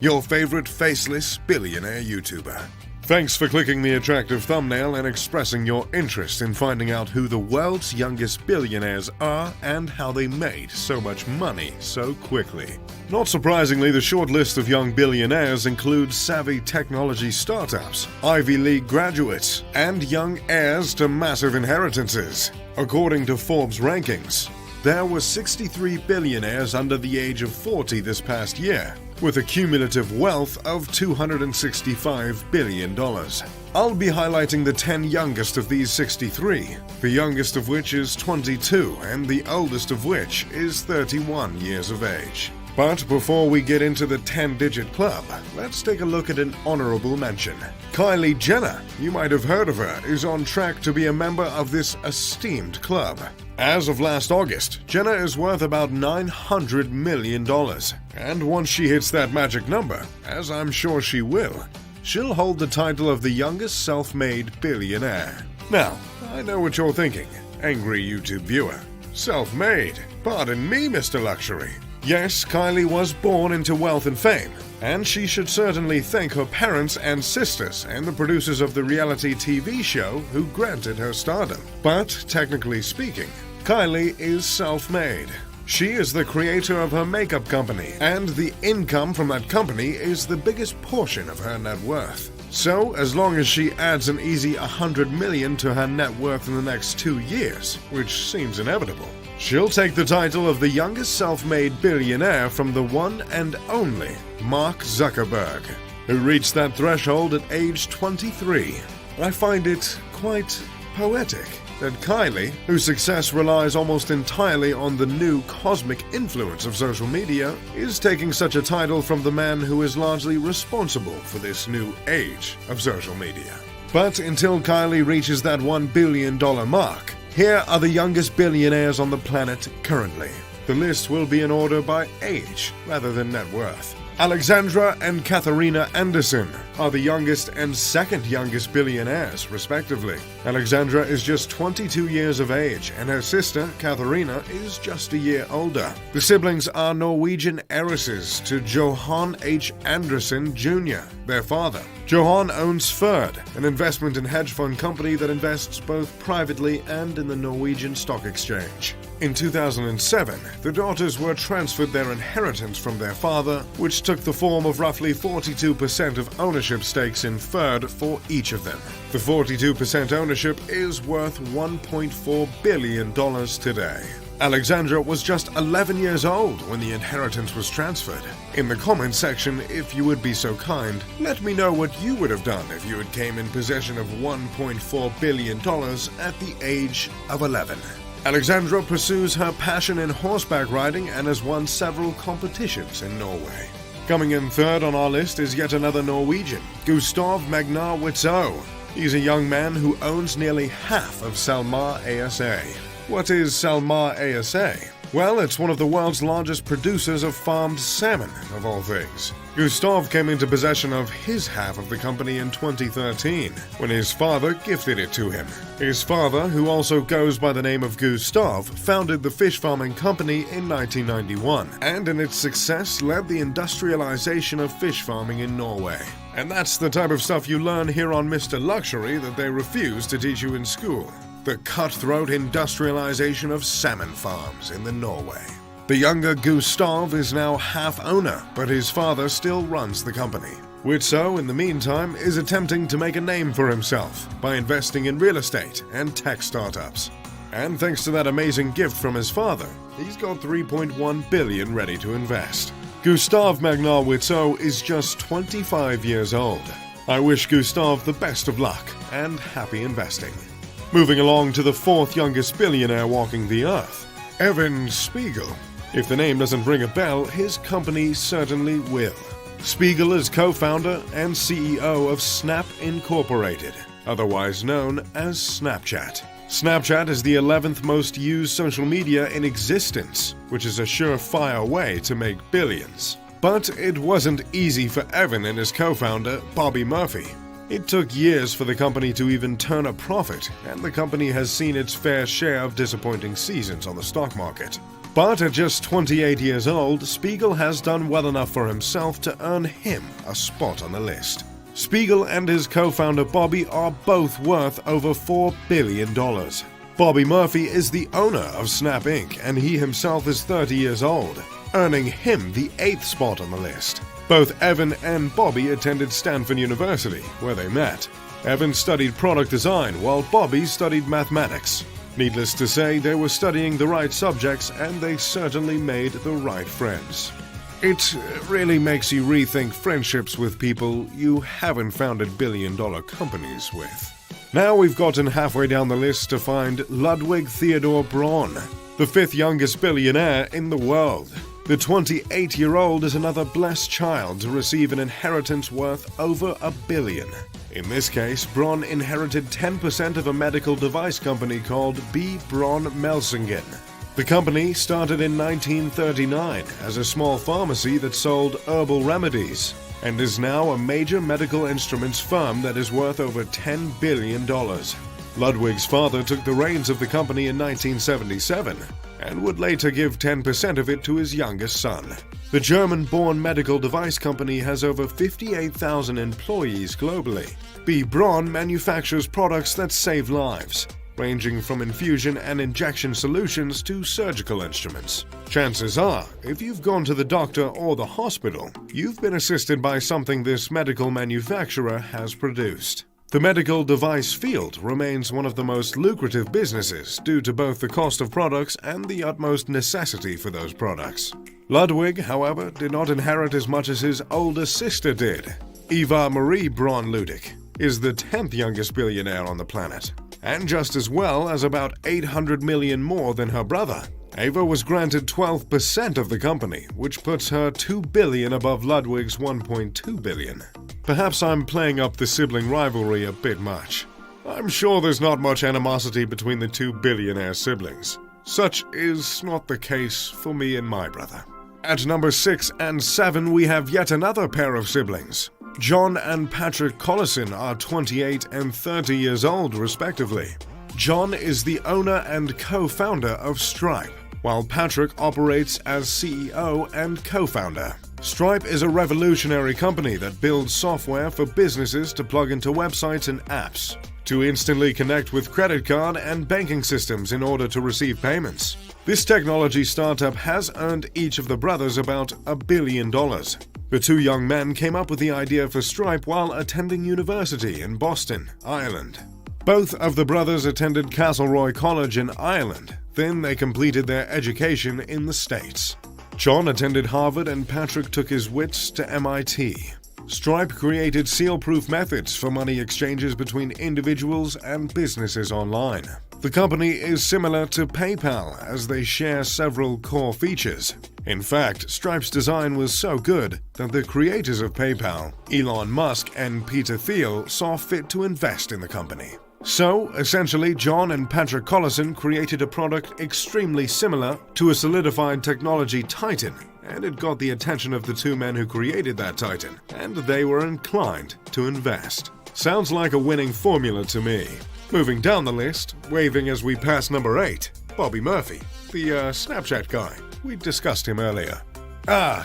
your favorite faceless billionaire YouTuber. Thanks for clicking the attractive thumbnail and expressing your interest in finding out who the world's youngest billionaires are and how they made so much money so quickly. Not surprisingly, the short list of young billionaires includes savvy technology startups, Ivy League graduates, and young heirs to massive inheritances. According to Forbes rankings, there were 63 billionaires under the age of 40 this past year, with a cumulative wealth of $265 billion. I'll be highlighting the 10 youngest of these 63, the youngest of which is 22 and the oldest of which is 31 years of age. But before we get into the 10-digit club, let's take a look at an honorable mention. Kylie Jenner, you might have heard of her, is on track to be a member of this esteemed club. As of last August, Jenner is worth about $900 million. And once she hits that magic number, as I'm sure she will, she'll hold the title of the youngest self-made billionaire. Now, I know what you're thinking, angry YouTube viewer. Self-made? Pardon me, Mr. Luxury. Yes, Kylie was born into wealth and fame, and she should certainly thank her parents and sisters and the producers of the reality TV show who granted her stardom. But, technically speaking, Kylie is self-made. She is the creator of her makeup company, and the income from that company is the biggest portion of her net worth. So, as long as she adds an easy $100 million to her net worth in the next 2 years, which seems inevitable, she'll take the title of the youngest self-made billionaire from the one and only Mark Zuckerberg, who reached that threshold at age 23. I find it quite poetic that Kylie, whose success relies almost entirely on the new cosmic influence of social media, is taking such a title from the man who is largely responsible for this new age of social media. But until Kylie reaches that $1 billion mark, here are the youngest billionaires on the planet currently. The list will be in order by age rather than net worth. Alexandra and Katharina Anderson are the youngest and second youngest billionaires, respectively. Alexandra is just 22 years of age, and her sister, Katharina, is just a year older. The siblings are Norwegian heiresses to Johan H. Anderson Jr., their father. Johan owns Ferd, an investment and hedge fund company that invests both privately and in the Norwegian Stock Exchange. In 2007, the daughters were transferred their inheritance from their father, which took the form of roughly 42% of ownership stakes in Ferd for each of them. The 42% ownership is worth $1.4 billion today. Alexandra was just 11 years old when the inheritance was transferred. In the comments section, if you would be so kind, let me know what you would have done if you had came in possession of $1.4 billion at the age of 11. Alexandra pursues her passion in horseback riding and has won several competitions in Norway. Coming in third on our list is yet another Norwegian, Gustav Magnar Witzøe. He's a young man who owns nearly half of SalMar ASA. What is SalMar ASA? Well, it's one of the world's largest producers of farmed salmon, of all things. Gustav came into possession of his half of the company in 2013, when his father gifted it to him. His father, who also goes by the name of Gustav, founded the fish farming company in 1991, and in its success led the industrialization of fish farming in Norway. And that's the type of stuff you learn here on Mr. Luxury that they refuse to teach you in school. The cutthroat industrialization of salmon farms in the Norway. The younger Gustav is now half owner, but his father still runs the company. Witzøe, in the meantime, is attempting to make a name for himself by investing in real estate and tech startups. And thanks to that amazing gift from his father, he's got $3.1 billion ready to invest. Gustav Magnar Witzøe is just 25 years old. I wish Gustav the best of luck and happy investing. Moving along to the fourth youngest billionaire walking the earth, Evan Spiegel. If the name doesn't ring a bell, his company certainly will. Spiegel is co-founder and CEO of Snap Incorporated, otherwise known as Snapchat. Snapchat is the 11th most used social media in existence, which is a surefire way to make billions. But it wasn't easy for Evan and his co-founder, Bobby Murphy. It took years for the company to even turn a profit, and the company has seen its fair share of disappointing seasons on the stock market. But at just 28 years old, Spiegel has done well enough for himself to earn him a spot on the list. Spiegel and his co-founder Bobby are both worth over $4 billion. Bobby Murphy is the owner of Snap Inc., and he himself is 30 years old, earning him the 8th spot on the list. Both Evan and Bobby attended Stanford University, where they met. Evan studied product design, while Bobby studied mathematics. Needless to say, they were studying the right subjects, and they certainly made the right friends. It really makes you rethink friendships with people you haven't founded billion-dollar companies with. Now we've gotten halfway down the list to find Ludwig Theodor Braun, the 5th youngest billionaire in the world. The 28-year-old is another blessed child to receive an inheritance worth over $1 billion. In this case, Braun inherited 10% of a medical device company called B. Braun Melsingen. The company started in 1939 as a small pharmacy that sold herbal remedies, and is now a major medical instruments firm that is worth over $10 billion. Ludwig's father took the reins of the company in 1977, and would later give 10% of it to his youngest son. The German-born medical device company has over 58,000 employees globally. B. Braun manufactures products that save lives, ranging from infusion and injection solutions to surgical instruments. Chances are, if you've gone to the doctor or the hospital, you've been assisted by something this medical manufacturer has produced. The medical device field remains one of the most lucrative businesses due to both the cost of products and the utmost necessity for those products. Ludwig, however, did not inherit as much as his older sister did. Eva Marie Braun-Ludig is the 10th youngest billionaire on the planet, and just as well as about 800 million more than her brother. Eva was granted 12% of the company, which puts her $2 billion above Ludwig's $1.2 billion. Perhaps I'm playing up the sibling rivalry a bit much. I'm sure there's not much animosity between the two billionaire siblings. Such is not the case for me and my brother. At number 6 and 7, we have yet another pair of siblings. John and Patrick Collison are 28 and 30 years old, respectively. John is the owner and co-founder of Stripe, while Patrick operates as CEO and co-founder. Stripe is a revolutionary company that builds software for businesses to plug into websites and apps, to instantly connect with credit card and banking systems in order to receive payments. This technology startup has earned each of the brothers about $1 billion. The two young men came up with the idea for Stripe while attending university in Boston, Ireland. Both of the brothers attended Castleroy College in Ireland, then they completed their education in the States. John attended Harvard and Patrick took his wits to MIT. Stripe created seal-proof methods for money exchanges between individuals and businesses online. The company is similar to PayPal as they share several core features. In fact, Stripe's design was so good that the creators of PayPal, Elon Musk and Peter Thiel, saw fit to invest in the company. So, essentially, John and Patrick Collison created a product extremely similar to a solidified technology titan, and it got the attention of the two men who created that titan, and they were inclined to invest. Sounds like a winning formula to me. Moving down the list, waving as we pass number 8, Bobby Murphy, the Snapchat guy. We discussed him earlier.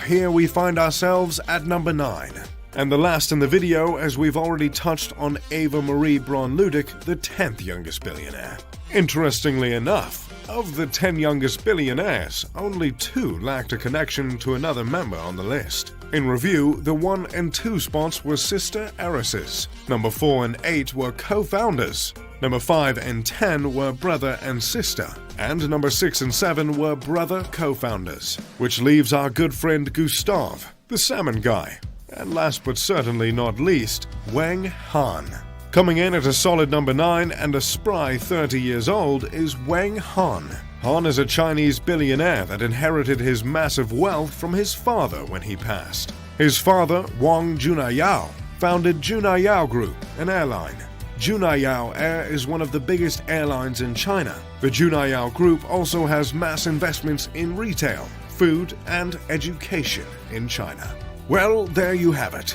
Here we find ourselves at number 9. And the last in the video, as we've already touched on Eva Marie Braun-Ludig, the 10th youngest billionaire. Interestingly enough, of the 10 youngest billionaires, only 2 lacked a connection to another member on the list. In review, the 1 and 2 spots were sister heiresses. Number 4 and 8 were co-founders. Number 5 and 10 were brother and sister. And number 6 and 7 were brother co-founders. Which leaves our good friend Gustav, the salmon guy. And last but certainly not least, Wang Han. Coming in at a solid number 9 and a spry 30 years old is Wang Han. Han is a Chinese billionaire that inherited his massive wealth from his father when he passed. His father, Wang Junayao, founded Junayao Group, an airline. Junayao Air is one of the biggest airlines in China. The Junayao Group also has mass investments in retail, food, and education in China. Well, there you have it.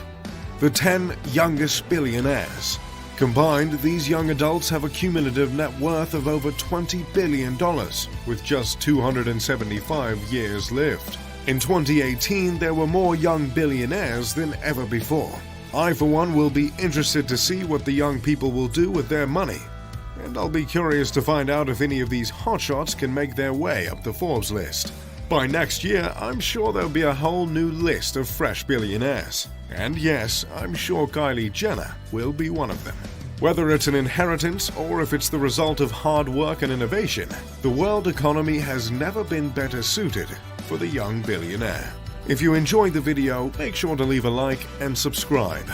The 10 youngest billionaires. Combined, these young adults have a cumulative net worth of over $20 billion, with just 275 years lived. In 2018, there were more young billionaires than ever before. I, for one, will be interested to see what the young people will do with their money. And I'll be curious to find out if any of these hotshots can make their way up the Forbes list. By next year, I'm sure there'll be a whole new list of fresh billionaires. And yes, I'm sure Kylie Jenner will be one of them. Whether it's an inheritance or if it's the result of hard work and innovation, the world economy has never been better suited for the young billionaire. If you enjoyed the video, make sure to leave a like and subscribe.